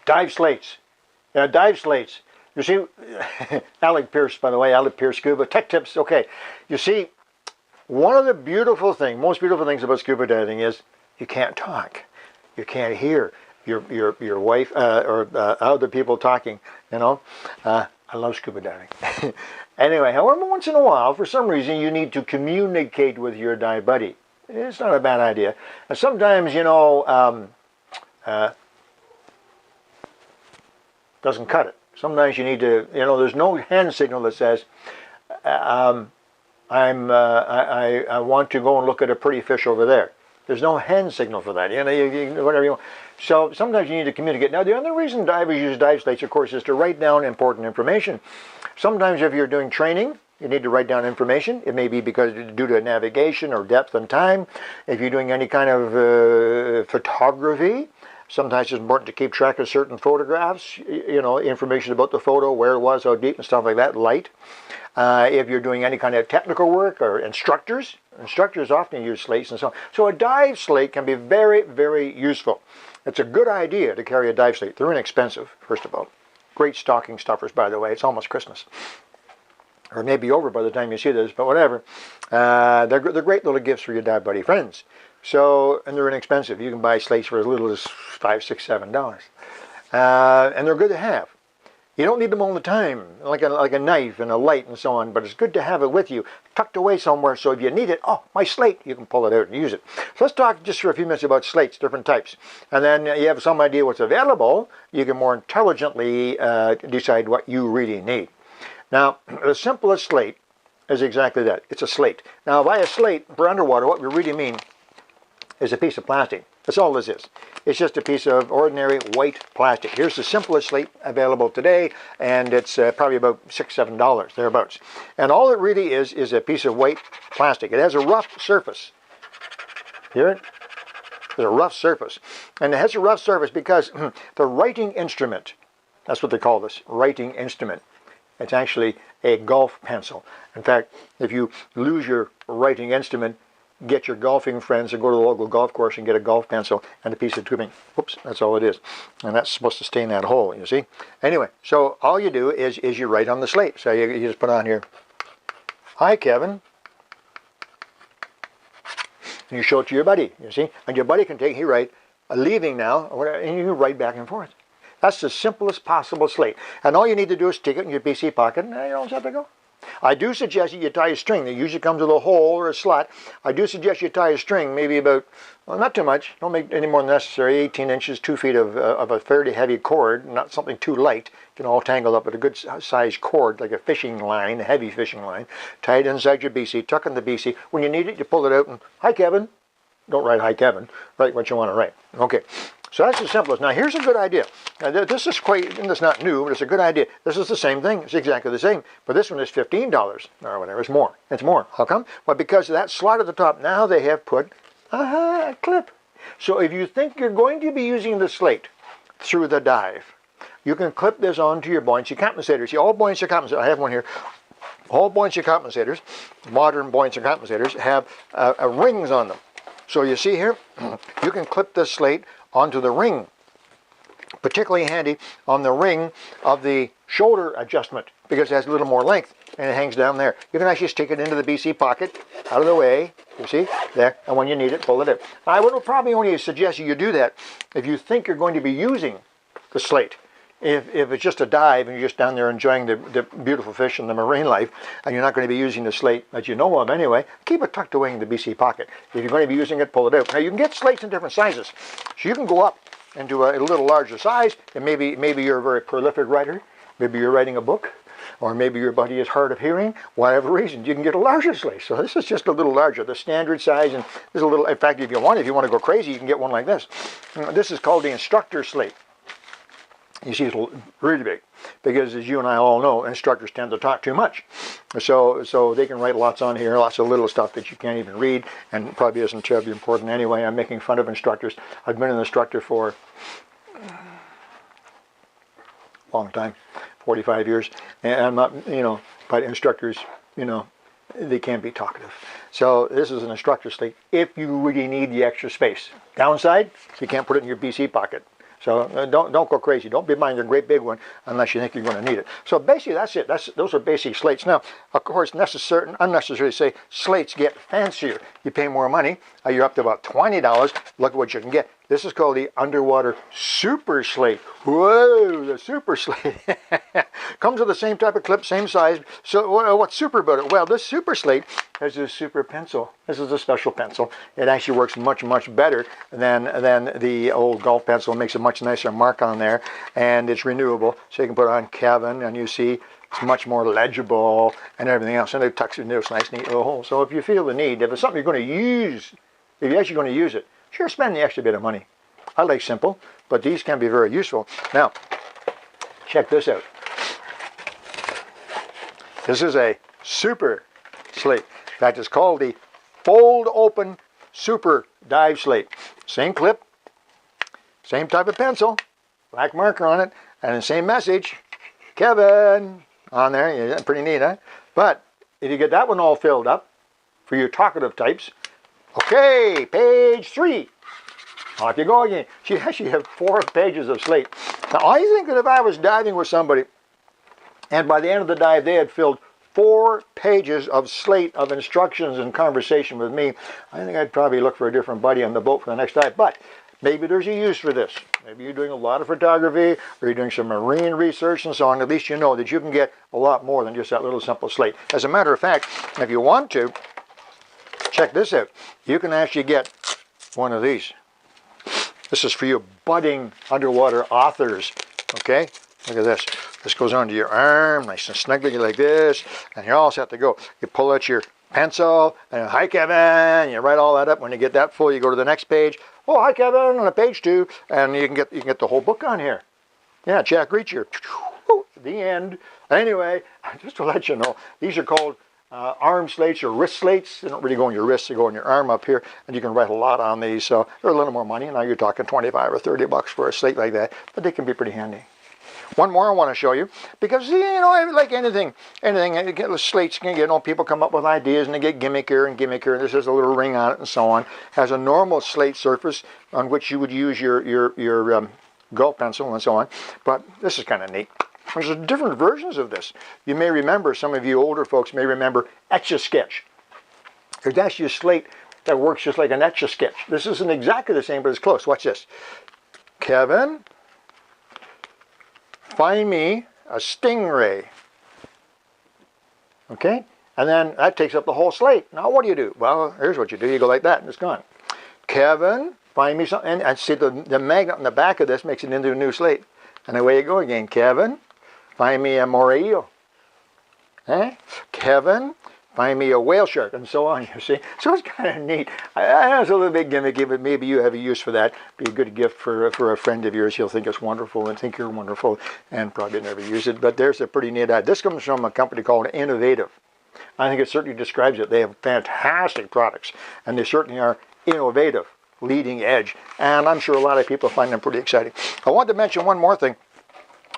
Dive slates. Dive slates. You see, Alec Peirce, by the way, Alec Peirce Scuba. Tech tips, okay. You see, one of the beautiful things, most beautiful things about scuba diving is you can't talk. You can't hear your wife or other people talking, you know. I love scuba diving. Anyway, however, once in a while, for some reason, you need to communicate with your dive buddy. It's not a bad idea. And sometimes, you know, doesn't cut it. Sometimes you need to, you know, there's no hand signal that says, I want to go and look at a pretty fish over there. There's no hand signal for that. You know, whatever you want. So sometimes you need to communicate. Now, the other reason divers use dive slates, of course, is to write down important information. Sometimes if you're doing training, you need to write down information. It may be because due to navigation or depth and time. If you're doing any kind of photography, sometimes it's important to keep track of certain photographs, you know, information about the photo, where it was, how deep and stuff like that, light. If you're doing any kind of technical work or instructors often use slates and so on. So a dive slate can be very, very useful. It's a good idea to carry a dive slate. They're inexpensive, first of all. Great stocking stuffers, by the way. It's almost Christmas. Or maybe over by the time you see this, but whatever. They're great little gifts for your dive buddy friends. So, and they're inexpensive. You can buy slates for as little as $5, $6, $7. And they're good to have. You don't need them all the time, like a knife and a light and so on, but it's good to have it with you, tucked away somewhere, so if you need it, oh, my slate, you can pull it out and use it. So let's talk just for a few minutes about slates, different types. And then you have some idea what's available, you can more intelligently decide what you really need. Now, the simplest slate is exactly that. It's a slate. Now, by a slate, for underwater, what we really mean is a piece of plastic. That's all this is. It's just a piece of ordinary white plastic. Here's the simplest slate available today, and it's probably about $6, $7, thereabouts. And all it really is a piece of white plastic. It has a rough surface. Hear it? There's a rough surface. And it has a rough surface because the writing instrument, that's what they call this, writing instrument. It's actually a golf pencil. In fact, if you lose your writing instrument, get your golfing friends to go to the local golf course and get a golf pencil and a piece of tubing. Whoops, that's all it is. And that's supposed to stay in that hole, you see. Anyway, so all you do is you write on the slate. So you just put on here, "Hi, Kevin." And you show it to your buddy, you see. And your buddy can he write, "Leaving now," or whatever, and you write back and forth. That's the simplest possible slate. And all you need to do is stick it in your BC pocket, and you don't have to go. I do suggest that you tie a string. It usually comes with a hole or a slot. I do suggest you tie a string, maybe about, well, not too much. Don't make any more than necessary. 18 inches, 2 feet of a fairly heavy cord, not something too light. You can all tangle up with a good sized cord, like a fishing line, a heavy fishing line. Tie it inside your BC, tuck in the BC. When you need it, you pull it out and, "Hi, Kevin." Don't write "Hi, Kevin." Write what you want to write. Okay. So that's the simplest. Now here's a good idea. Now, this is quite, and it's not new, but it's a good idea. This is the same thing. It's exactly the same. But this one is $15 or whatever. It's more. It's more. How come? Well, because of that slot at the top, now they have put a clip. So if you think you're going to be using the slate through the dive, you can clip this onto your buoyancy compensators. See, all buoyancy compensators, I have one here. All buoyancy compensators, modern buoyancy compensators, have rings on them. So you see here, you can clip this slate onto the ring, particularly handy on the ring of the shoulder adjustment because it has a little more length and it hangs down there. You can actually stick it into the BC pocket, out of the way, you see, there, and when you need it, pull it in. I would probably only suggest you do that if you think you're going to be using the slate. If it's just a dive and you're just down there enjoying the beautiful fish and the marine life, and you're not going to be using the slate that you know of anyway, keep it tucked away in the BC pocket. If you're going to be using it, pull it out. Now you can get slates in different sizes. So you can go up into a little larger size, and maybe you're a very prolific writer, maybe you're writing a book, or maybe your buddy is hard of hearing, whatever reason, you can get a larger slate. So this is just a little larger, the standard size, and this is a little, in fact, if you want to go crazy, you can get one like this. This is called the instructor slate. You see, it's really big because, as you and I all know, instructors tend to talk too much. So they can write lots on here, lots of little stuff that you can't even read, and probably isn't terribly important anyway. I'm making fun of instructors. I've been an instructor for a long time, 45 years, and I'm not, but instructors, they can be talkative. So this is an instructor slate if you really need the extra space. Downside, you can't put it in your BC pocket. So don't go crazy. Don't be buying a great big one unless you think you're going to need it. So basically, that's it. Those are basic slates. Now, of course, necessary and unnecessary to say slates get fancier. You pay more money. You're up to about $20. Look at what you can get. This is called the Underwater Super Slate. Whoa, the Super Slate. Comes with the same type of clip, same size. So what's super about it? Well, this Super Slate has this super pencil. This is a special pencil. It actually works much, much better than the old golf pencil. It makes a much nicer mark on there, and it's renewable. So you can put it on Kevin, and you see it's much more legible and everything else. And it tucks into this nice, neat little hole. So if you feel the need, if it's something you're going to use, if you're actually going to use it, sure, spend the extra bit of money. I like simple, but these can be very useful. Now, check this out. This is a super slate. In fact, it's called the Fold Open Super Dive Slate. Same clip, same type of pencil, black marker on it, and the same message, Kevin, on there. Yeah, pretty neat, huh? But if you get that one all filled up for your talkative types, okay, page 3. Off you go again. She actually has 4 pages of slate. Now, I think that if I was diving with somebody, and by the end of the dive they had filled 4 pages of slate of instructions and conversation with me, I think I'd probably look for a different buddy on the boat for the next dive. But maybe there's a use for this. Maybe you're doing a lot of photography, or you're doing some marine research and so on. At least you know that you can get a lot more than just that little simple slate. As a matter of fact, if you want to, check this out. You can actually get one of these. This is for you budding underwater authors, okay? Look at this. This goes onto your arm, nice and snugly like this, and you're all set to go. You pull out your pencil, and hi, Kevin, you write all that up. When you get that full, you go to the next page. Oh, hi, Kevin, on page 2, and you can get the whole book on here. Yeah, Jack Reacher. The end. Anyway, just to let you know, these are called arm slates or wrist slates. They don't really go on your wrist, they go on your arm up here, and you can write a lot on these. So they're a little more money. Now you're talking 25 or 30 bucks for a slate like that, but they can be pretty handy. One more I want to show you, because you know, like anything, slates, you know, people come up with ideas and they get gimmickier and gimmickier, and this has a little ring on it and so on. Has a normal slate surface on which you would use your golf pencil and so on, but this is kind of neat. There's different versions of this. You may remember, some of you older folks may remember Etch-a-Sketch. There's actually a slate that works just like an Etch-a-Sketch. This isn't exactly the same, but it's close. Watch this. Kevin, find me a stingray. Okay? And then that takes up the whole slate. Now what do? Well, here's what you do. You go like that and it's gone. Kevin, find me something. And see, the magnet on the back of this makes it into a new slate. And away you go again. Kevin, find me a morillo. Eh? Kevin, find me a whale shark, and so on, you see. So it's kind of neat. I know it's a little bit gimmicky, but maybe you have a use for that. Be a good gift for a friend of yours. He'll think it's wonderful and think you're wonderful and probably never use it. But there's a pretty neat idea. This comes from a company called Innovative. I think it certainly describes it. They have fantastic products, and they certainly are innovative, leading edge. And I'm sure a lot of people find them pretty exciting. I want to mention one more thing.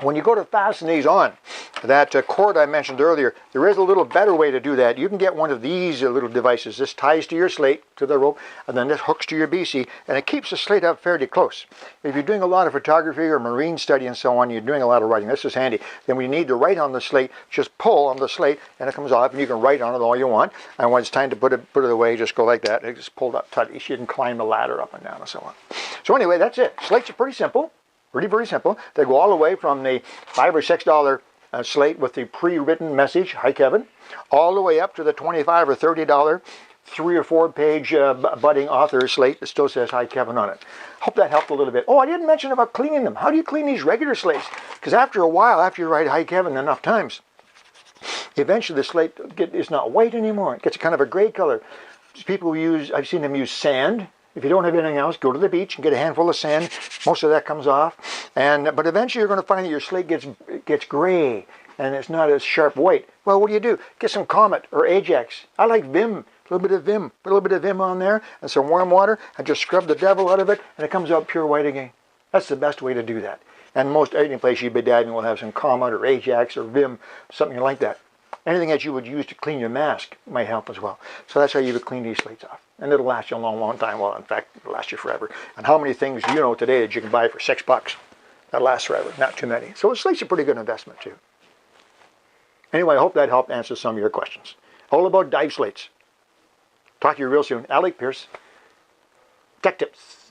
When you go to fasten these on, that cord I mentioned earlier, there is a little better way to do that. You can get one of these little devices. This ties to your slate, to the rope, and then this hooks to your BC, and it keeps the slate up fairly close. If you're doing a lot of photography or marine study and so on, you're doing a lot of writing, this is handy. Then when you need to write on the slate, just pull on the slate, and it comes off, and you can write on it all you want. And when it's time to put it away, just go like that. It just pulled up tight. You can climb the ladder up and down and so on. So anyway, that's it. Slates are pretty simple. Pretty, very simple. They go all the way from the $5 or $6 slate with the pre-written message, hi Kevin, all the way up to the $25 or $30 3 or 4 page budding author slate that still says hi Kevin on it. Hope that helped a little bit. Oh, I didn't mention about cleaning them. How do you clean these regular slates? Because after a while, after you write hi Kevin enough times, eventually the slate is not white anymore. It gets kind of a gray color. People use, I've seen them use sand. If you don't have anything else, go to the beach and get a handful of sand. Most of that comes off. But eventually you're going to find that your slate gets gray and it's not as sharp white. Well, what do? Get some Comet or Ajax. I like Vim. A little bit of Vim. Put a little bit of Vim on there and some warm water and just scrub the devil out of it and it comes out pure white again. That's the best way to do that. And most any place you'd be diving will have some Comet or Ajax or Vim, something like that. Anything that you would use to clean your mask might help as well. So that's how you would clean these slates off. And it'll last you a long, long time. Well, in fact, it'll last you forever. And how many things do you know today that you can buy for $6 that last forever? Not too many. So a slate's a pretty good investment too. Anyway, I hope that helped answer some of your questions. All about dive slates. Talk to you real soon. Alec, Peirce, Tech Tips.